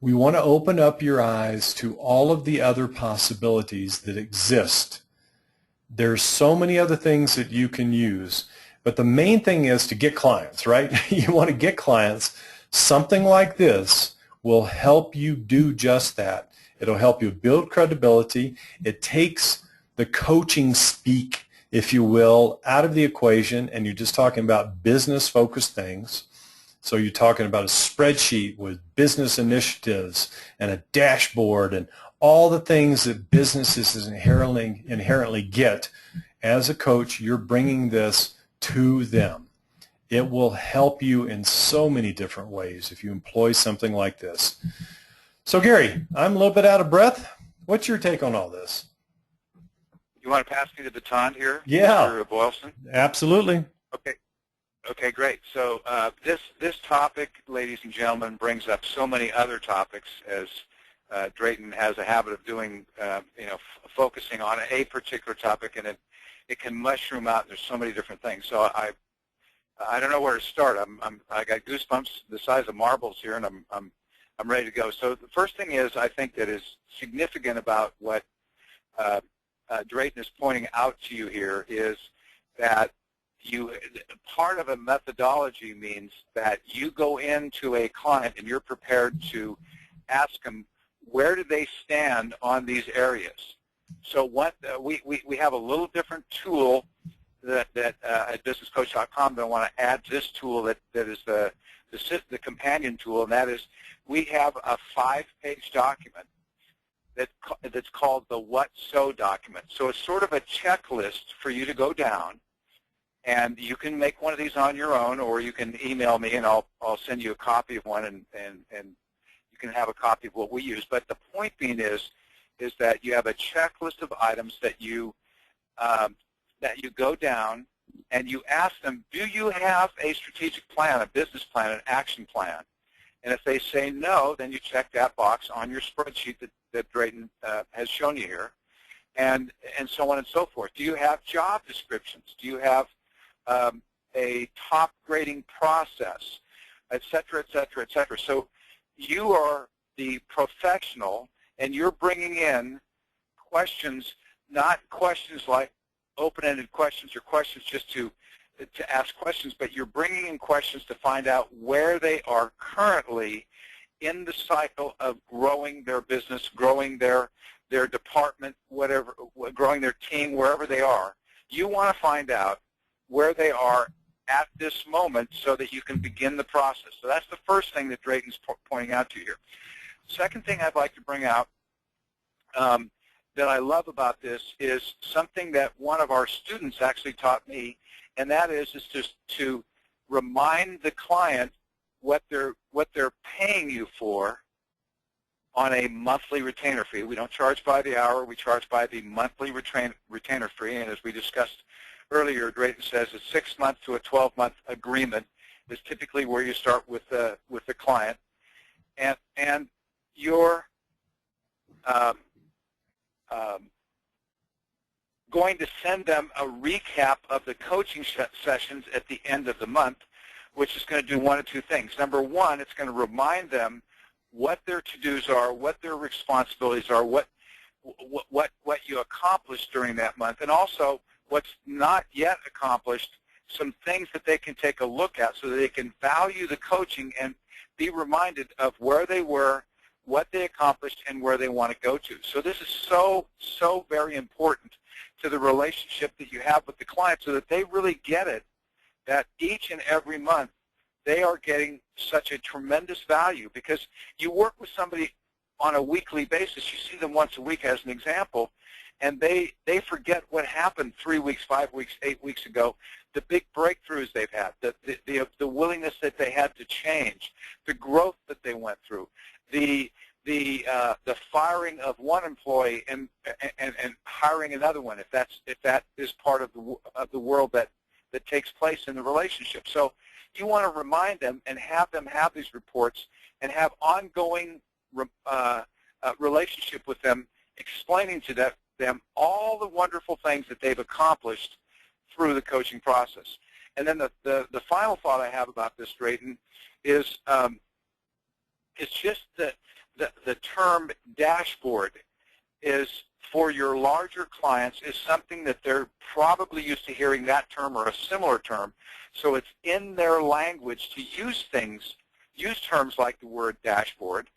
We want to open up your eyes to all of the other possibilities that exist. There's so many other things that you can use, but the main thing is to get clients, right? You want to get clients. Something like this will help you do just that. It'll help you build credibility. It takes the coaching speak, if you will, out of the equation, and you're just talking about business-focused things. So you're talking about a spreadsheet with business initiatives and a dashboard and all the things that businesses inherently get. As a coach, you're bringing this to them. It will help you in so many different ways if you employ something like this. So Gary, I'm a little bit out of breath. What's your take on all this? You want to pass me the baton here, Yeah. Mr. Boylston? Absolutely. Okay. Okay, great. So this topic, ladies and gentlemen, brings up so many other topics, as Drayton has a habit of doing, focusing on a particular topic, and it can mushroom out. There's so many different things. So I don't know where to start. I got goosebumps the size of marbles here, and I'm ready to go. So the first thing is, I think that is significant about what Drayton is pointing out to you here is that part of a methodology means that you go into a client and you're prepared to ask them, where do they stand on these areas? So what we have a little different tool that at businesscoach.com that I want to add to this tool that is the companion tool, and that is we have a 5-page document that's called the What So document. So it's sort of a checklist for you to go down, and you can make one of these on your own, or you can email me and I'll send you a copy of one, and you can have a copy of what we use. But the point being is that you have a checklist of items that you go down and you ask them, do you have a strategic plan, a business plan, an action plan? And if they say no, then you check that box on your spreadsheet that Drayton has shown you here, and so on and so forth. Do you have job descriptions? Do you have a top grading process, et cetera, et cetera, et cetera? So you are the professional, and you're bringing in questions, not questions like open-ended questions or questions just to ask questions, but you're bringing in questions to find out where they are currently in the cycle of growing their business, growing their department, whatever, growing their team, wherever they are. You want to find out where they are at this moment so that you can begin the process. So that's the first thing that Drayton's pointing out to you here. Second thing I'd like to bring out that I love about this is something that one of our students actually taught me, and that is just to remind the client what they're paying you for on a monthly retainer fee. We don't charge by the hour. We charge by the monthly retainer fee. And as we discussed earlier, Drayton says a 6-month to a 12-month agreement is typically where you start with the client, and you're going to send them a recap of the coaching sessions at the end of the month, which is going to do one of two things. Number one, it's going to remind them what their to-dos are, what their responsibilities are, what you accomplished during that month, and also what's not yet accomplished, some things that they can take a look at so that they can value the coaching and be reminded of where they were, what they accomplished, and where they want to go to. So this is so very important to the relationship that you have with the client, so that they really get it, that each and every month they are getting such a tremendous value, because you work with somebody on a weekly basis. You see them once a week as an example, and they forget what happened 3 weeks, 5 weeks, 8 weeks ago, the big breakthroughs they've had, the willingness that they had to change, the growth that they went through, the firing of one employee and hiring another one, if that is part of the world that takes place in the relationship. So you want to remind them and have them have these reports and have ongoing relationship with them, explaining to them all the wonderful things that they've accomplished through the coaching process. And then the final thought I have about this, Drayton, is it's just the term dashboard is, for your larger clients, is something that they're probably used to hearing that term or a similar term. So it's in their language to use terms like the word dashboard,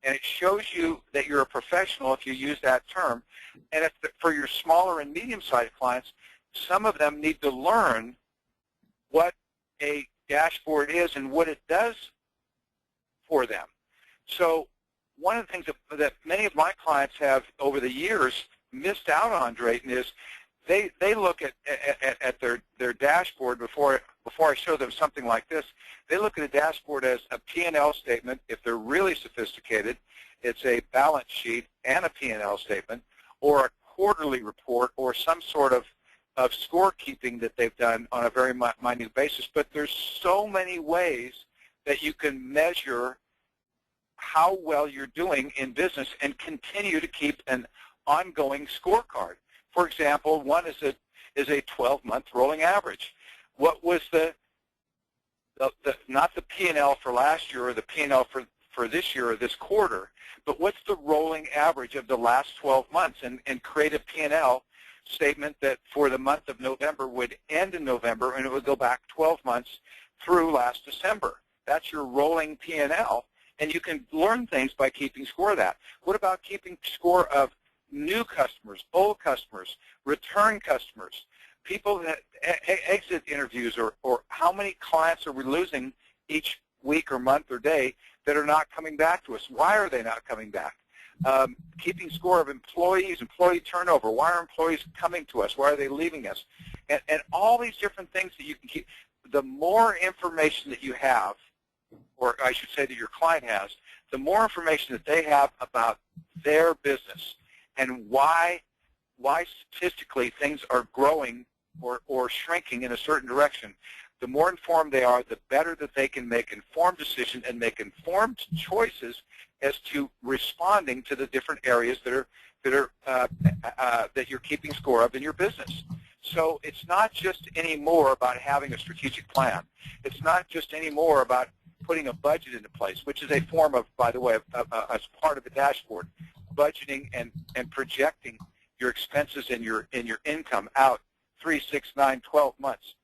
and it shows you that you're a professional if you use that term. And for your smaller and medium-sized clients, some of them need to learn what a dashboard is and what it does for them. So one of the things that many of my clients have over the years missed out on, Drayton, is they look at their dashboard before I show them something like this. They look at a dashboard as a P&L statement. If they're really sophisticated, it's a balance sheet and a P&L statement, or a quarterly report, or some sort of scorekeeping that they've done on a very minute basis. But there's so many ways that you can measure how well you're doing in business and continue to keep an ongoing scorecard. For example, one is a 12-month rolling average. What was not the P&L for last year or the P&L for this year or this quarter, but what's the rolling average of the last 12 months, and create a P&L statement that for the month of November would end in November, and it would go back 12 months through last December. That's your rolling P&L, and you can learn things by keeping score of that. What about keeping score of new customers, old customers, return customers, people that exit interviews, or how many clients are we losing each week or month or day that are not coming back to us? Why are they not coming back? Keeping score of employees, employee turnover. Why are employees coming to us? Why are they leaving us? And all these different things that you can keep. The more information that you have, or I should say that your client has, the more information that they have about their business and why statistically things are growing or shrinking in a certain direction, the more informed they are, the better that they can make informed decisions and make informed choices as to responding to the different areas that you're keeping score of in your business. So it's not just anymore about having a strategic plan. It's not just anymore about putting a budget into place, which is a form of, by the way, as part of the dashboard, budgeting and projecting your expenses and your income out 3, 6, 9, 12 months.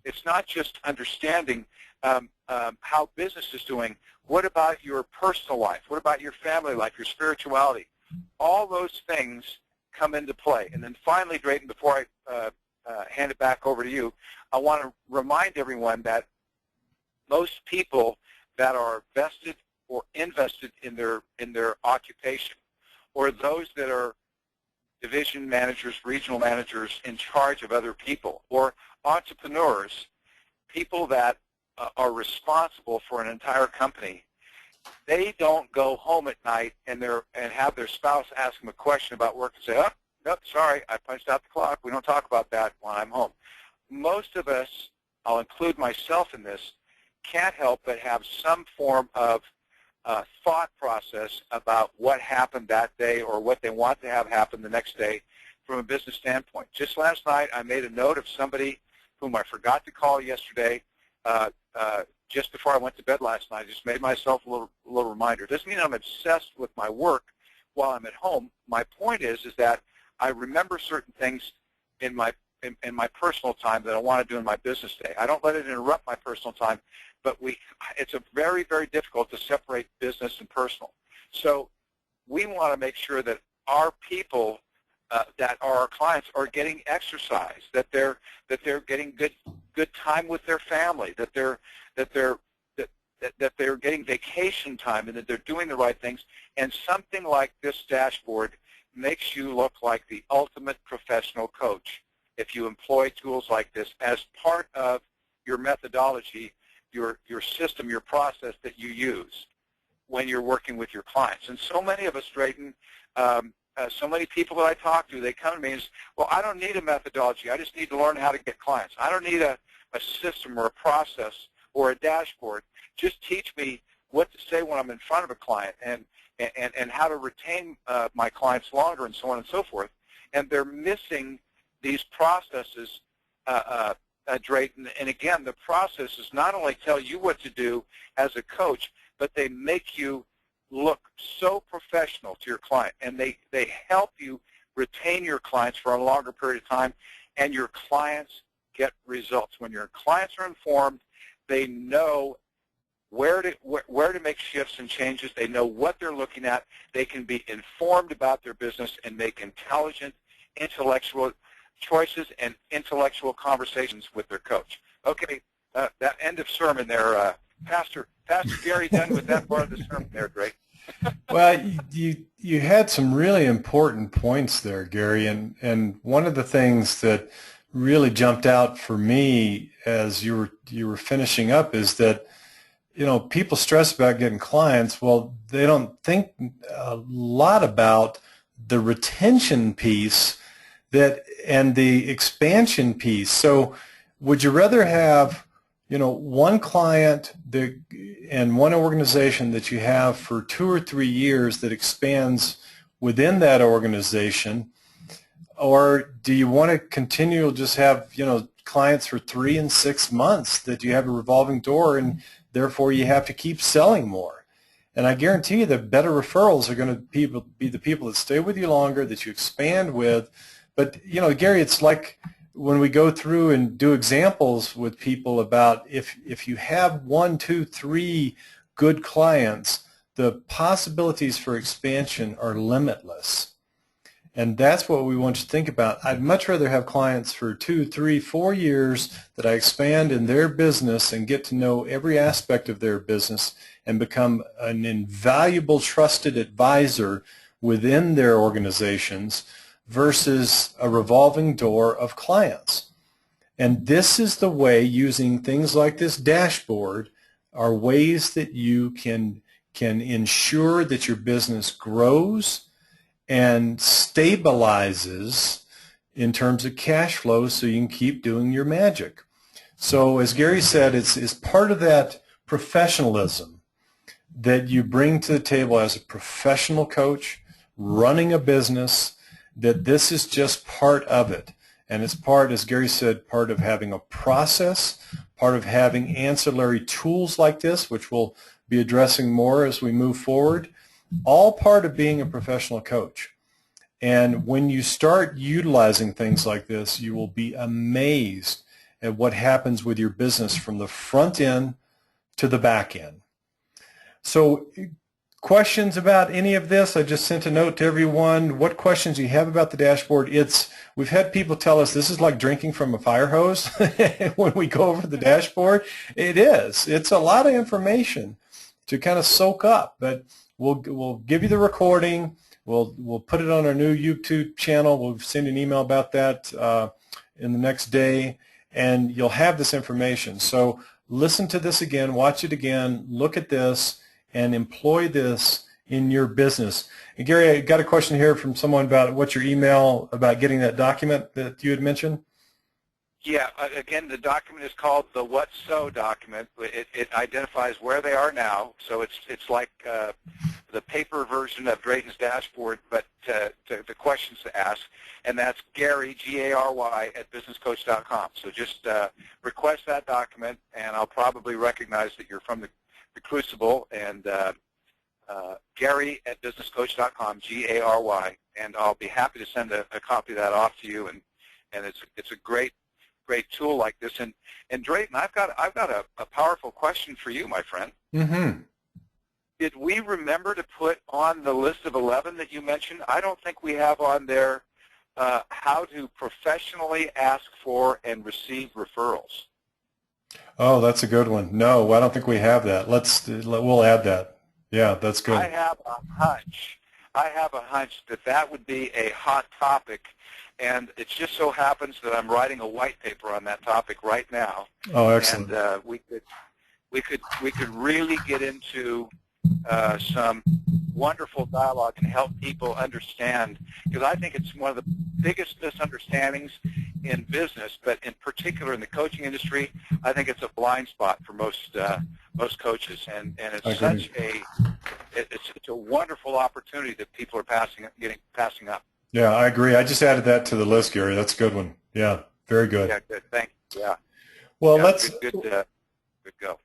It's not just understanding how business is doing. What about your personal life? What about your family life, your spirituality? All those things come into play. And then finally, Drayton, before I hand it back over to you, I want to remind everyone that most people that are vested or invested in their occupation, or those that are division managers, regional managers in charge of other people, or entrepreneurs, people that are responsible for an entire company, they don't go home at night and have their spouse ask them a question about work and say, oh, nope, sorry, I punched out the clock. We don't talk about that when I'm home. Most of us, I'll include myself in this, can't help but have some form of thought process about what happened that day or what they want to have happen the next day from a business standpoint. Just last night, I made a note of somebody whom I forgot to call yesterday. Just before I went to bed last night, I just made myself a little reminder. It doesn't mean I'm obsessed with my work while I'm at home. My point is that I remember certain things in my personal time that I want to do in my business day. I don't let it interrupt my personal time, but it's very, very difficult to separate business and personal. So we want to make sure that our people that are our clients are getting exercise, that they're getting good time with their family, that they're getting vacation time, and that they're doing the right things. And something like this dashboard makes you look like the ultimate professional coach if you employ tools like this as part of your methodology, your system, your process that you use when you're working with your clients. And so many of us, Drayton, so many people that I talk to, they come to me and say, well, I don't need a methodology. I just need to learn how to get clients. I don't need a system or a process or a dashboard. Just teach me what to say when I'm in front of a client and how to retain my clients longer and so on and so forth. And they're missing these processes, Drayton. And again, the processes not only tell you what to do as a coach, but they make you look so professional to your client, and they help you retain your clients for a longer period of time, and your clients get results. When your clients are informed, they know where to make shifts and changes. They know what they're looking at. They can be informed about their business and make intelligent, intellectual choices and intellectual conversations with their coach. Okay, that end of sermon there, Pastor Gary, done with that part of the sermon there, Drake. Well, you had some really important points there, Gary, and one of the things that really jumped out for me as you were finishing up is that, you know, people stress about getting clients. Well, they don't think a lot about the retention piece and the expansion piece. So would you rather have, you know, one client and one organization that you have for 2 or 3 years that expands within that organization, or do you want to continue to just have, you know, clients for 3 and 6 months that you have a revolving door and therefore you have to keep selling more? And I guarantee you that better referrals are going to be the people that stay with you longer, that you expand with. But, you know, Gary, it's like when we go through and do examples with people about if you have 1, 2, 3 good clients, the possibilities for expansion are limitless. And that's what we want you to think about. I'd much rather have clients for 2, 3, 4 years that I expand in their business and get to know every aspect of their business and become an invaluable trusted advisor within their organizations versus a revolving door of clients. And this is the way, using things like this dashboard, are ways that you can ensure that your business grows and stabilizes in terms of cash flow so you can keep doing your magic. So as Gary said, it's part of that professionalism that you bring to the table as a professional coach running a business, that this is just part of it. And it's part, as Gary said, part of having a process, part of having ancillary tools like this, which we'll be addressing more as we move forward, all part of being a professional coach. And when you start utilizing things like this, you will be amazed at what happens with your business from the front end to the back end. So questions about any of this? I just sent a note to everyone. What questions do you have about the dashboard? We've had people tell us this is like drinking from a fire hose when we go over the dashboard. It is. It's a lot of information to kind of soak up, but we'll give you the recording. We'll put it on our new YouTube channel. We'll send you an email about that in the next day, and you'll have this information. So listen to this again, watch it again, look at this, and employ this in your business. And Gary, I got a question here from someone about what's your email about getting that document that you had mentioned? Yeah, again, the document is called the What So document. It identifies where they are now, so it's like the paper version of Drayton's dashboard, but the questions to ask, and that's Gary, G-A-R-Y, at businesscoach.com. So just request that document, and I'll probably recognize that you're from the Crucible, and Gary at businesscoach.com, G-A-R-Y, and I'll be happy to send a copy of that off to you, and it's a great tool like this. And Drayton, I've got a powerful question for you, my friend. Mm-hmm. did we remember to put on the list of 11 that you mentioned? I don't think we have on there how to professionally ask for and receive referrals. Oh, that's a good one. No, I don't think we have that. We'll add that. Yeah, that's good. I have a hunch. That would be a hot topic, and it just so happens that I'm writing a white paper on that topic right now. Oh, excellent. And we could really get into some wonderful dialogue and help people understand, because I think it's one of the biggest misunderstandings in business, but in particular in the coaching industry, I think it's a blind spot for most coaches, and it's such a wonderful opportunity that people are passing up. Yeah, I agree. I just added that to the list, Gary. That's a good one. Yeah, very good. Yeah, good. Thank you. Yeah. Well, yeah, let's good go.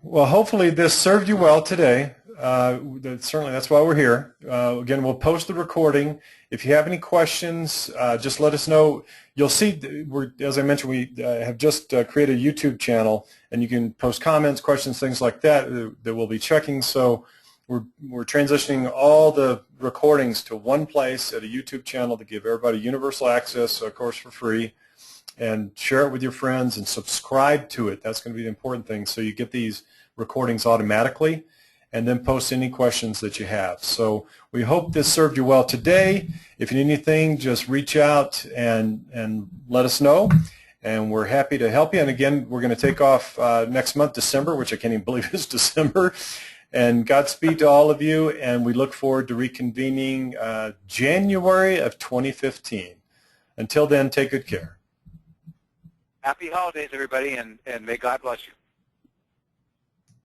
Well, hopefully this served you well today. Certainly, that's why we're here. Again, we'll post the recording. If you have any questions, just let us know. You'll see, as I mentioned, we have just created a YouTube channel, and you can post comments, questions, things like that that we'll be checking. So we're transitioning all the recordings to one place at a YouTube channel to give everybody universal access, of course, for free. And share it with your friends and subscribe to it. That's going to be the important thing. So you get these recordings automatically, and then post any questions that you have. So we hope this served you well today. If you need anything, just reach out and let us know. And we're happy to help you. And again, we're going to take off next month, December, which I can't even believe is December. And Godspeed to all of you. And we look forward to reconvening January of 2015. Until then, take good care. Happy holidays, everybody, and may God bless you.